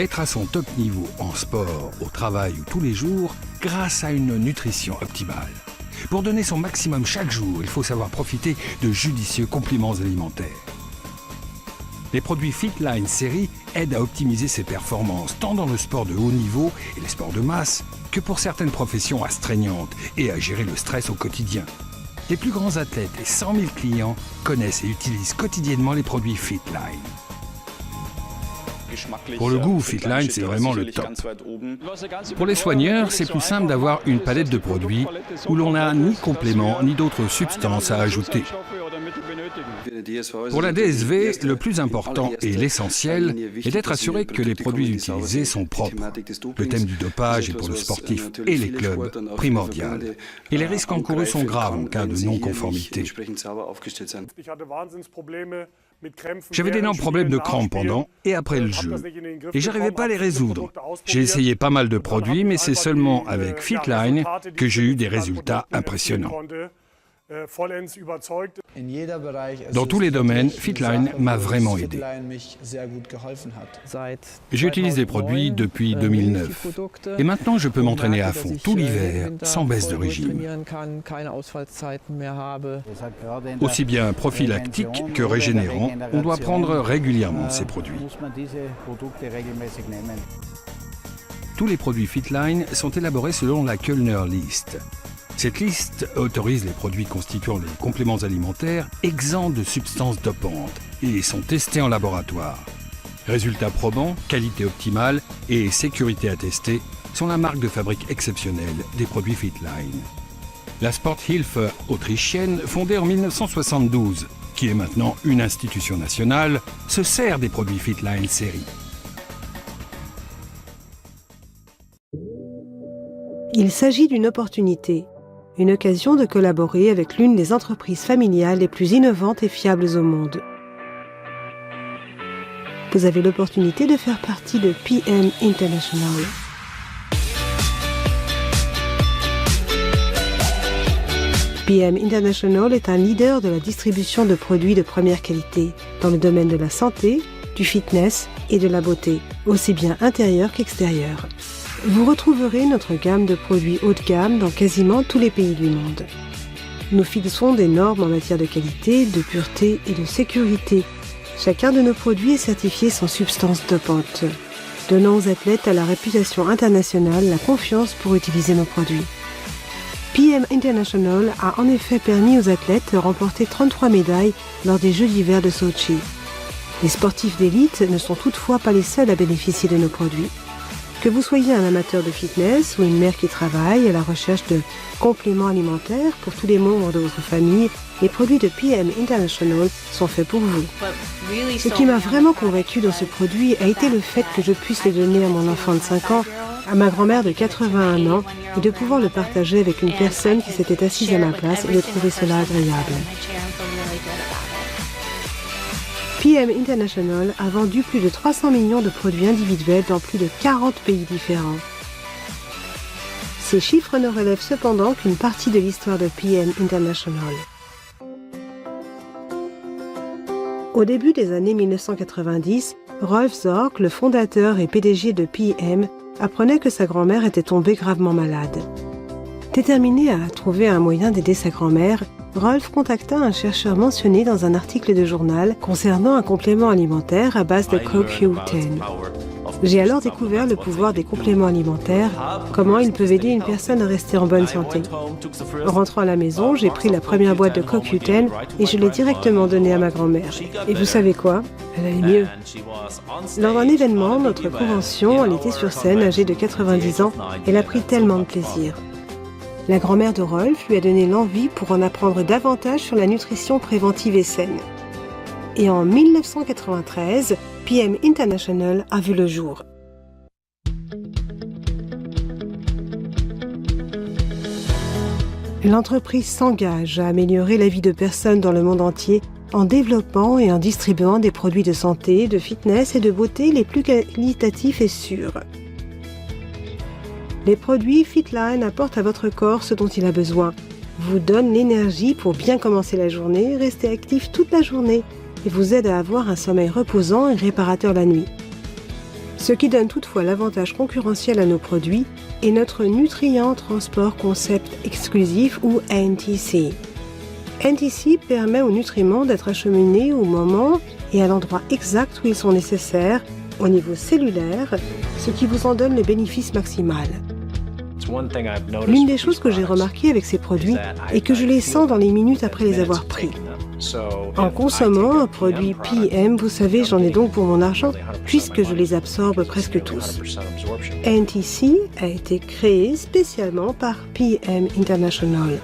être à son top niveau en sport, au travail ou tous les jours grâce à une nutrition optimale. Pour donner son maximum chaque jour, il faut savoir profiter de judicieux compléments alimentaires. Les produits Fitline série aident à optimiser ses performances, tant dans le sport de haut niveau et les sports de masse, que pour certaines professions astreignantes et à gérer le stress au quotidien. Les plus grands athlètes et 100 000 clients connaissent et utilisent quotidiennement les produits Fitline. Pour le goût, Fitline, c'est vraiment le top. Pour les soigneurs, c'est plus simple d'avoir une palette de produits où l'on n'a ni compléments ni d'autres substances à ajouter. Pour la DSV, le plus important et l'essentiel est d'être assuré que les produits utilisés sont propres. Le thème du dopage est pour le sportif et les clubs primordial. Et les risques encourus sont graves en cas de non-conformité. J'avais d'énormes problèmes de crampes pendant et après le jeu. Et j'arrivais pas à les résoudre. J'ai essayé pas mal de produits, mais c'est seulement avec Fitline que j'ai eu des résultats impressionnants. Dans tous les domaines, Fitline m'a vraiment aidé. J'utilise des produits depuis 2009. Et maintenant, je peux m'entraîner à fond tout l'hiver, sans baisse de régime. Aussi bien prophylactique que régénérant, on doit prendre régulièrement ces produits. Tous les produits Fitline sont élaborés selon la Kölner List. Cette liste autorise les produits constituant les compléments alimentaires exempts de substances dopantes et sont testés en laboratoire. Résultats probants, qualité optimale et sécurité attestée sont la marque de fabrique exceptionnelle des produits Fitline. La Sporthilfe autrichienne, fondée en 1972, qui est maintenant une institution nationale, se sert des produits Fitline série. Il s'agit d'une opportunité. Une occasion de collaborer avec l'une des entreprises familiales les plus innovantes et fiables au monde. Vous avez l'opportunité de faire partie de PM International. PM International est un leader de la distribution de produits de première qualité dans le domaine de la santé, du fitness et de la beauté, aussi bien intérieure qu'extérieure. Vous retrouverez notre gamme de produits haut de gamme dans quasiment tous les pays du monde. Nous fixons des normes en matière de qualité, de pureté et de sécurité. Chacun de nos produits est certifié sans substance dopante, donnant aux athlètes à la réputation internationale la confiance pour utiliser nos produits. PM International a en effet permis aux athlètes de remporter 33 médailles lors des Jeux d'hiver de Sochi. Les sportifs d'élite ne sont toutefois pas les seuls à bénéficier de nos produits. Que vous soyez un amateur de fitness ou une mère qui travaille à la recherche de compléments alimentaires pour tous les membres de votre famille, les produits de PM International sont faits pour vous. Ce qui m'a vraiment convaincu dans ce produit a été le fait que je puisse le donner à mon enfant de 5 ans, à ma grand-mère de 81 ans, et de pouvoir le partager avec une personne qui s'était assise à ma place et de trouver cela agréable. PM International a vendu plus de 300 millions de produits individuels dans plus de 40 pays différents. Ces chiffres ne relèvent cependant qu'une partie de l'histoire de PM International. Au début des années 1990, Rolf Zorc, le fondateur et PDG de PM, apprenait que sa grand-mère était tombée gravement malade. Déterminé à trouver un moyen d'aider sa grand-mère, Rolf contacta un chercheur mentionné dans un article de journal concernant un complément alimentaire à base de CoQ10. J'ai alors découvert le pouvoir des compléments alimentaires, comment ils peuvent aider une personne à rester en bonne santé. En rentrant à la maison, j'ai pris la première boîte de CoQ10 et je l'ai directement donnée à ma grand-mère. Et vous savez quoi? Elle allait mieux. Lors d'un événement, notre convention, elle était sur scène, âgée de 90 ans, elle a pris tellement de plaisir. La grand-mère de Rolf lui a donné l'envie pour en apprendre davantage sur la nutrition préventive et saine. Et en 1993, PM International a vu le jour. L'entreprise s'engage à améliorer la vie de personnes dans le monde entier en développant et en distribuant des produits de santé, de fitness et de beauté les plus qualitatifs et sûrs. Les produits Fitline apportent à votre corps ce dont il a besoin, vous donnent l'énergie pour bien commencer la journée, rester actif toute la journée et vous aident à avoir un sommeil reposant et réparateur la nuit. Ce qui donne toutefois l'avantage concurrentiel à nos produits est notre Nutrient Transport Concept exclusif ou NTC. NTC permet aux nutriments d'être acheminés au moment et à l'endroit exact où ils sont nécessaires, au niveau cellulaire, ce qui vous en donne le bénéfice maximal. L'une des choses que j'ai remarquées avec ces produits est que je les sens dans les minutes après les avoir pris. En consommant un produit PM, vous savez, j'en ai donc pour mon argent, puisque je les absorbe presque tous. NTC a été créé spécialement par PM International.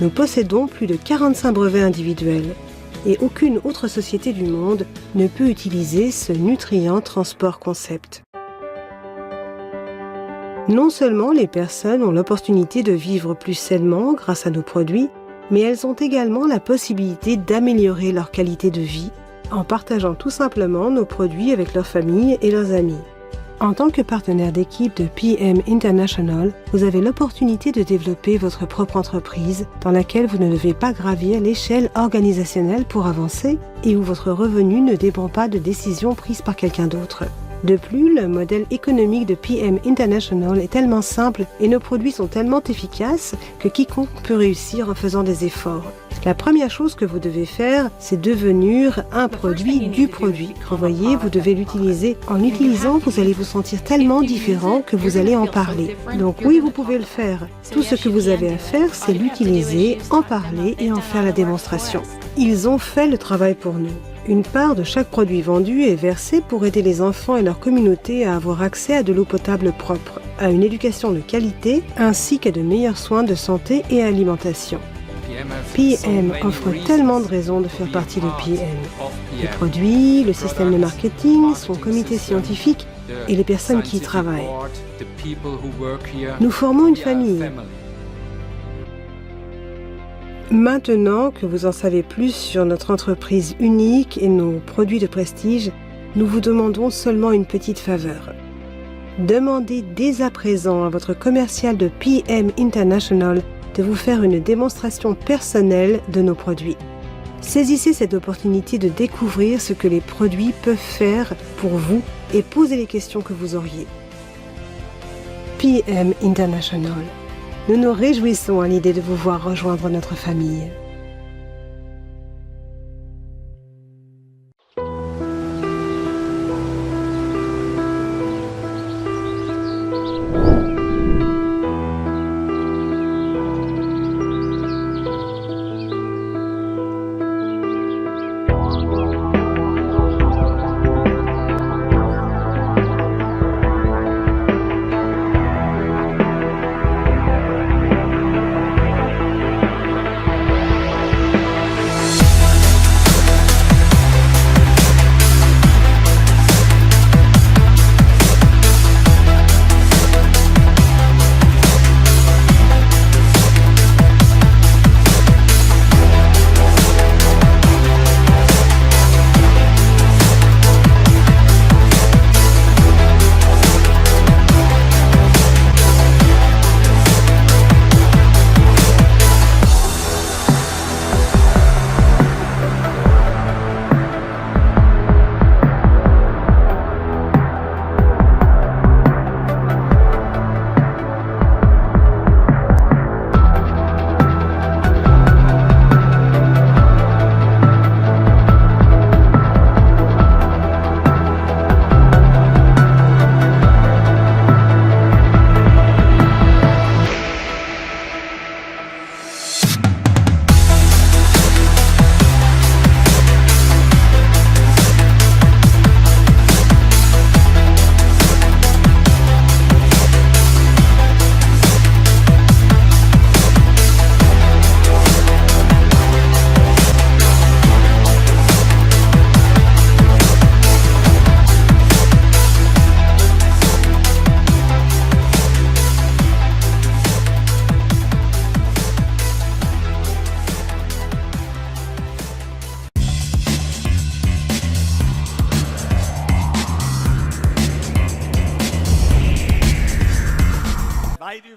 Nous possédons plus de 45 brevets individuels et aucune autre société du monde ne peut utiliser ce Nutrient Transport Concept. Non seulement les personnes ont l'opportunité de vivre plus sainement grâce à nos produits, mais elles ont également la possibilité d'améliorer leur qualité de vie en partageant tout simplement nos produits avec leurs familles et leurs amis. En tant que partenaire d'équipe de PM International, vous avez l'opportunité de développer votre propre entreprise dans laquelle vous ne devez pas gravir l'échelle organisationnelle pour avancer et où votre revenu ne dépend pas de décisions prises par quelqu'un d'autre. De plus, le modèle économique de PM International est tellement simple et nos produits sont tellement efficaces que quiconque peut réussir en faisant des efforts. La première chose que vous devez faire, c'est devenir un produit du produit. Vous voyez, vous devez l'utiliser. En l'utilisant, vous allez vous sentir tellement différent que vous allez en parler. Donc oui, vous pouvez le faire. Tout ce que vous avez à faire, c'est l'utiliser, en parler et en faire la démonstration. Ils ont fait le travail pour nous. Une part de chaque produit vendu est versée pour aider les enfants et leur communauté à avoir accès à de l'eau potable propre, à une éducation de qualité, ainsi qu'à de meilleurs soins de santé et alimentation. PM offre tellement de raisons de faire partie de PM. Les produits, le système de marketing, son comité scientifique et les personnes qui y travaillent. Nous formons une famille. Maintenant que vous en savez plus sur notre entreprise unique et nos produits de prestige, nous vous demandons seulement une petite faveur. Demandez dès à présent à votre commercial de PM International de vous faire une démonstration personnelle de nos produits. Saisissez cette opportunité de découvrir ce que les produits peuvent faire pour vous et posez les questions que vous auriez. PM International. Nous nous réjouissons à l'idée de vous voir rejoindre notre famille.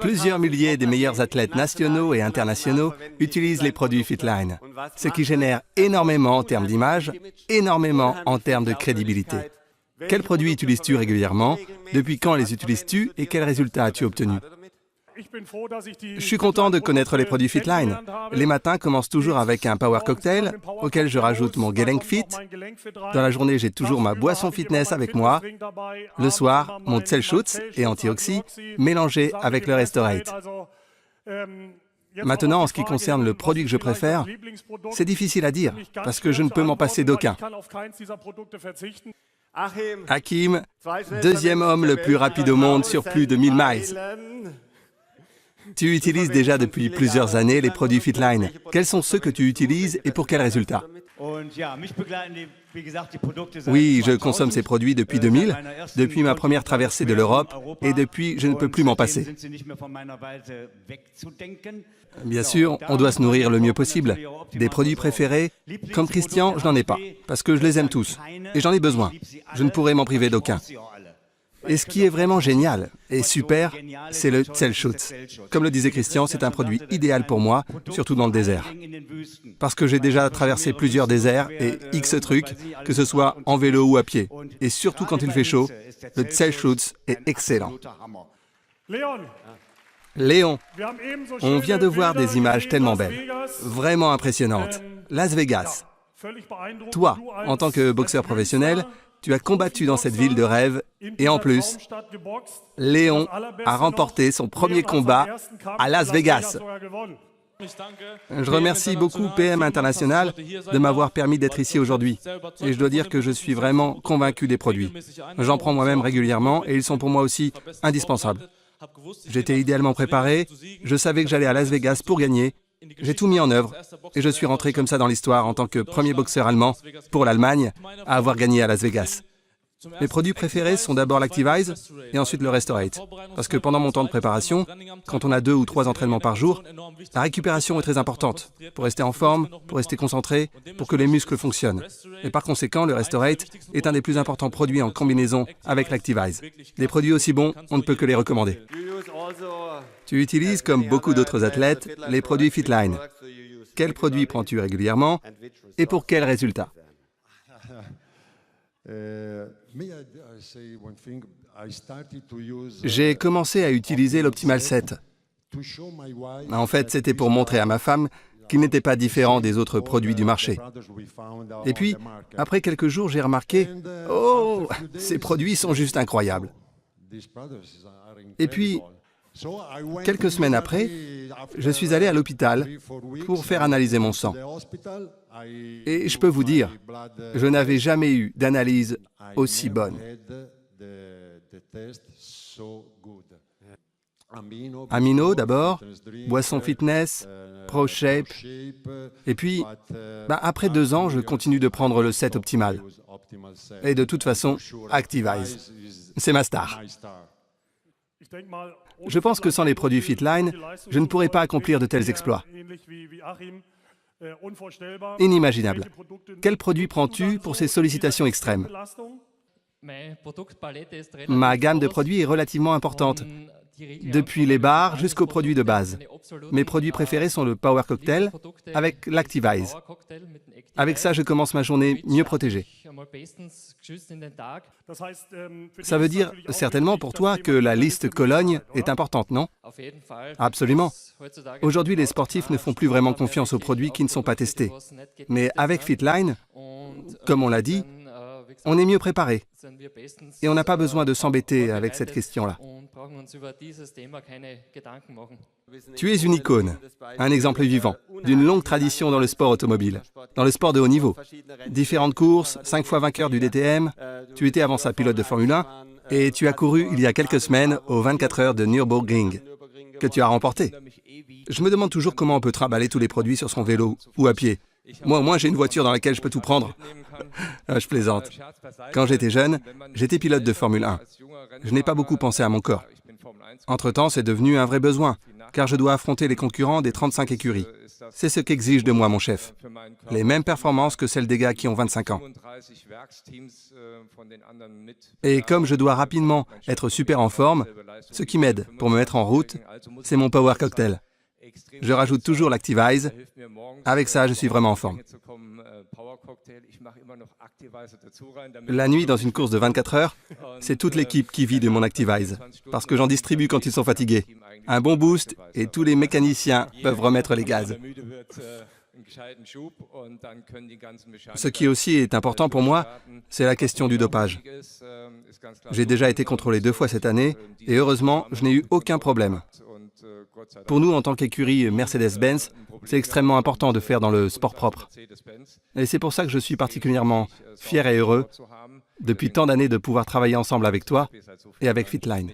Plusieurs milliers des meilleurs athlètes nationaux et internationaux utilisent les produits Fitline, ce qui génère énormément en termes d'image, énormément en termes de crédibilité. Quels produits utilises-tu régulièrement? Depuis quand les utilises-tu et quels résultats as-tu obtenus? Je suis content de connaître les produits Fitline. Les matins commencent toujours avec un Power Cocktail, auquel je rajoute mon Gelenkfit. Dans la journée, j'ai toujours ma boisson fitness avec moi. Le soir, mon Zellschutz et Antioxy, mélangés avec le Restorate. Maintenant, en ce qui concerne le produit que je préfère, c'est difficile à dire, parce que je ne peux m'en passer d'aucun. Hakim, deuxième homme le plus rapide au monde sur plus de 1000 miles. Tu utilises déjà depuis plusieurs années les produits Fitline. Quels sont ceux que tu utilises et pour quels résultats? Oui, je consomme ces produits depuis 2000, depuis ma première traversée de l'Europe, et depuis, je ne peux plus m'en passer. Bien sûr, on doit se nourrir le mieux possible. Des produits préférés, comme Christian, je n'en ai pas, parce que je les aime tous, et j'en ai besoin. Je ne pourrais m'en priver d'aucun. Et ce qui est vraiment génial et super, c'est le Zellschutz. Comme le disait Christian, c'est un produit idéal pour moi, surtout dans le désert. Parce que j'ai déjà traversé plusieurs déserts et X trucs, que ce soit en vélo ou à pied. Et surtout quand il fait chaud, le Zellschutz est excellent. Léon, on vient de voir des images tellement belles, vraiment impressionnantes. Las Vegas. Toi, en tant que boxeur professionnel, tu as combattu dans cette ville de rêve et en plus, Léon a remporté son premier combat à Las Vegas. Je remercie beaucoup PM International de m'avoir permis d'être ici aujourd'hui. Et je dois dire que je suis vraiment convaincu des produits. J'en prends moi-même régulièrement et ils sont pour moi aussi indispensables. J'étais idéalement préparé, je savais que j'allais à Las Vegas pour gagner. J'ai tout mis en œuvre et je suis rentré comme ça dans l'histoire en tant que premier boxeur allemand pour l'Allemagne à avoir gagné à Las Vegas. Mes produits préférés sont d'abord l'Activise et ensuite le Restorate. Parce que pendant mon temps de préparation, quand on a 2 ou 3 entraînements par jour, la récupération est très importante pour rester en forme, pour rester concentré, pour que les muscles fonctionnent. Et par conséquent, le Restorate est un des plus importants produits en combinaison avec l'Activise. Des produits aussi bons, on ne peut que les recommander. Tu utilises, comme beaucoup d'autres athlètes, les produits Fitline. Quels produits prends-tu régulièrement et pour quels résultats? J'ai commencé à utiliser l'Optimal 7. En fait, c'était pour montrer à ma femme qu'il n'était pas différent des autres produits du marché. Et puis, après quelques jours, j'ai remarqué « Oh, ces produits sont juste incroyables !» Et puis, quelques semaines après, je suis allé à l'hôpital pour faire analyser mon sang. Et je peux vous dire, je n'avais jamais eu d'analyse aussi bonne. Amino d'abord, boisson fitness, ProShape. Et puis, après 2 ans, je continue de prendre le 7 optimal. Et de toute façon, Activise. C'est ma star. Je pense que sans les produits Fitline, je ne pourrais pas accomplir de tels exploits. Inimaginable. Quel produit prends-tu pour ces sollicitations extrêmes? Ma gamme de produits est relativement importante, depuis les bars jusqu'aux produits de base. Mes produits préférés sont le Power Cocktail avec l'Activise. Avec ça, je commence ma journée mieux protégée. Ça veut dire certainement pour toi que la liste Cologne est importante, non? Absolument. Aujourd'hui, les sportifs ne font plus vraiment confiance aux produits qui ne sont pas testés. Mais avec Fitline, comme on l'a dit, on est mieux préparé. Et on n'a pas besoin de s'embêter avec cette question-là. Tu es une icône, un exemple vivant, d'une longue tradition dans le sport automobile, dans le sport de haut niveau. Différentes courses, 5 fois vainqueur du DTM, tu étais avant ça pilote de Formule 1, et tu as couru il y a quelques semaines aux 24 heures de Nürburgring, que tu as remporté. Je me demande toujours comment on peut trimballer tous les produits sur son vélo ou à pied. Moi, au moins, j'ai une voiture dans laquelle je peux tout prendre. Je plaisante. Quand j'étais jeune, j'étais pilote de Formule 1. Je n'ai pas beaucoup pensé à mon corps. Entre-temps, c'est devenu un vrai besoin, car je dois affronter les concurrents des 35 écuries. C'est ce qu'exige de moi mon chef. Les mêmes performances que celles des gars qui ont 25 ans. Et comme je dois rapidement être super en forme, ce qui m'aide pour me mettre en route, c'est mon Power Cocktail. Je rajoute toujours l'Activise. Avec ça, je suis vraiment en forme. La nuit, dans une course de 24 heures, c'est toute l'équipe qui vit de mon Activise, parce que j'en distribue quand ils sont fatigués. Un bon boost et tous les mécaniciens peuvent remettre les gaz. Ce qui aussi est important pour moi, c'est la question du dopage. J'ai déjà été contrôlé 2 fois cette année et heureusement, je n'ai eu aucun problème. Pour nous, en tant qu'écurie Mercedes-Benz, c'est extrêmement important de faire dans le sport propre. Et c'est pour ça que je suis particulièrement fier et heureux depuis tant d'années de pouvoir travailler ensemble avec toi et avec Fitline.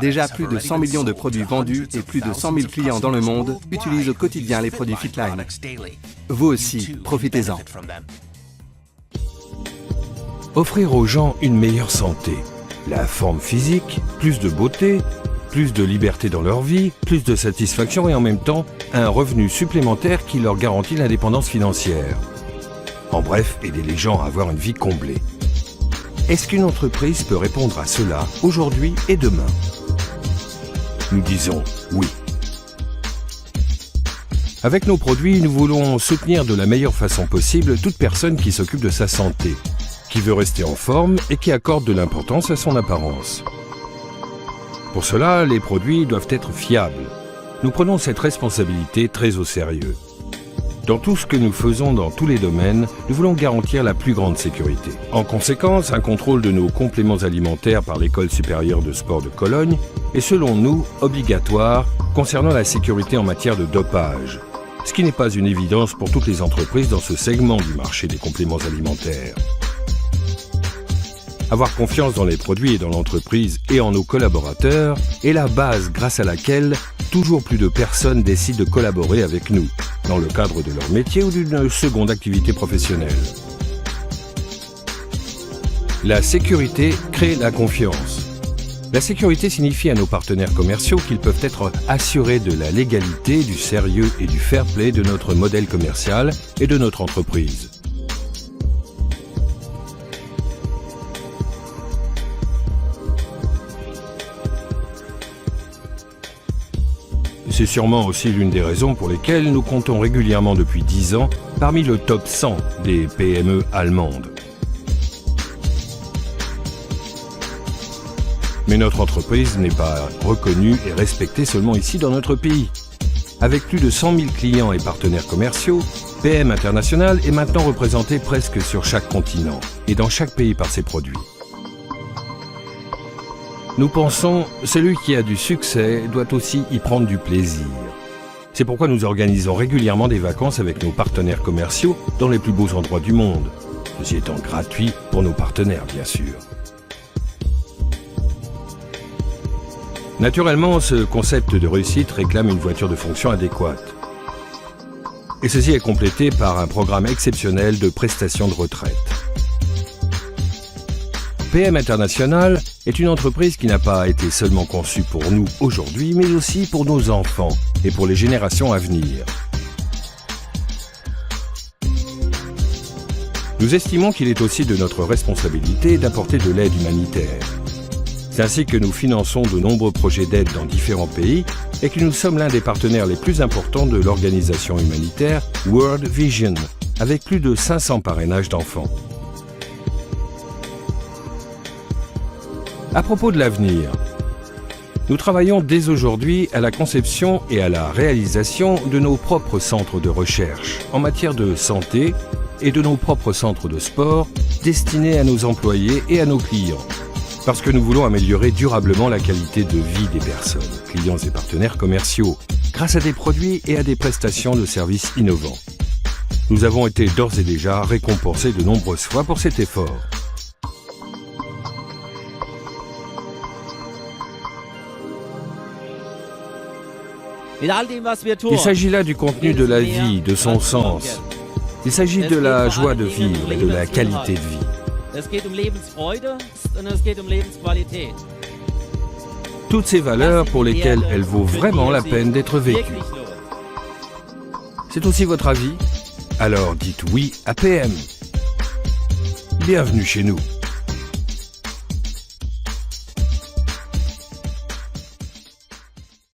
Déjà plus de 100 millions de produits vendus et plus de 100 000 clients dans le monde utilisent au quotidien les produits Fitline. Vous aussi, profitez-en. Offrir aux gens une meilleure santé, la forme physique, plus de beauté, plus de liberté dans leur vie, plus de satisfaction et en même temps, un revenu supplémentaire qui leur garantit l'indépendance financière. En bref, aider les gens à avoir une vie comblée. Est-ce qu'une entreprise peut répondre à cela aujourd'hui et demain? Nous disons oui. Avec nos produits, nous voulons soutenir de la meilleure façon possible toute personne qui s'occupe de sa santé, qui veut rester en forme et qui accorde de l'importance à son apparence. Pour cela, les produits doivent être fiables. Nous prenons cette responsabilité très au sérieux. Dans tout ce que nous faisons dans tous les domaines, nous voulons garantir la plus grande sécurité. En conséquence, un contrôle de nos compléments alimentaires par l'École supérieure de sport de Cologne est selon nous obligatoire concernant la sécurité en matière de dopage, ce qui n'est pas une évidence pour toutes les entreprises dans ce segment du marché des compléments alimentaires. Avoir confiance dans les produits et dans l'entreprise et en nos collaborateurs est la base grâce à laquelle toujours plus de personnes décident de collaborer avec nous, dans le cadre de leur métier ou d'une seconde activité professionnelle. La sécurité crée la confiance. La sécurité signifie à nos partenaires commerciaux qu'ils peuvent être assurés de la légalité, du sérieux et du fair play de notre modèle commercial et de notre entreprise. C'est sûrement aussi l'une des raisons pour lesquelles nous comptons régulièrement depuis 10 ans parmi le top 100 des PME allemandes. Mais notre entreprise n'est pas reconnue et respectée seulement ici dans notre pays. Avec plus de 100 000 clients et partenaires commerciaux, PM International est maintenant représenté presque sur chaque continent et dans chaque pays par ses produits. Nous pensons, celui qui a du succès doit aussi y prendre du plaisir. C'est pourquoi nous organisons régulièrement des vacances avec nos partenaires commerciaux dans les plus beaux endroits du monde. Ceci étant gratuit pour nos partenaires, bien sûr. Naturellement, ce concept de réussite réclame une voiture de fonction adéquate. Et ceci est complété par un programme exceptionnel de prestations de retraite. PM International est une entreprise qui n'a pas été seulement conçue pour nous aujourd'hui, mais aussi pour nos enfants et pour les générations à venir. Nous estimons qu'il est aussi de notre responsabilité d'apporter de l'aide humanitaire. C'est ainsi que nous finançons de nombreux projets d'aide dans différents pays et que nous sommes l'un des partenaires les plus importants de l'organisation humanitaire World Vision, avec plus de 500 parrainages d'enfants. À propos de l'avenir, nous travaillons dès aujourd'hui à la conception et à la réalisation de nos propres centres de recherche en matière de santé et de nos propres centres de sport destinés à nos employés et à nos clients. Parce que nous voulons améliorer durablement la qualité de vie des personnes, clients et partenaires commerciaux, grâce à des produits et à des prestations de services innovants. Nous avons été d'ores et déjà récompensés de nombreuses fois pour cet effort. Il s'agit là du contenu de la vie, de son sens. Il s'agit de la joie de vivre et de la qualité de vie. Toutes ces valeurs pour lesquelles elle vaut vraiment la peine d'être vécue. C'est aussi votre avis? Alors dites oui à PM. Bienvenue chez nous.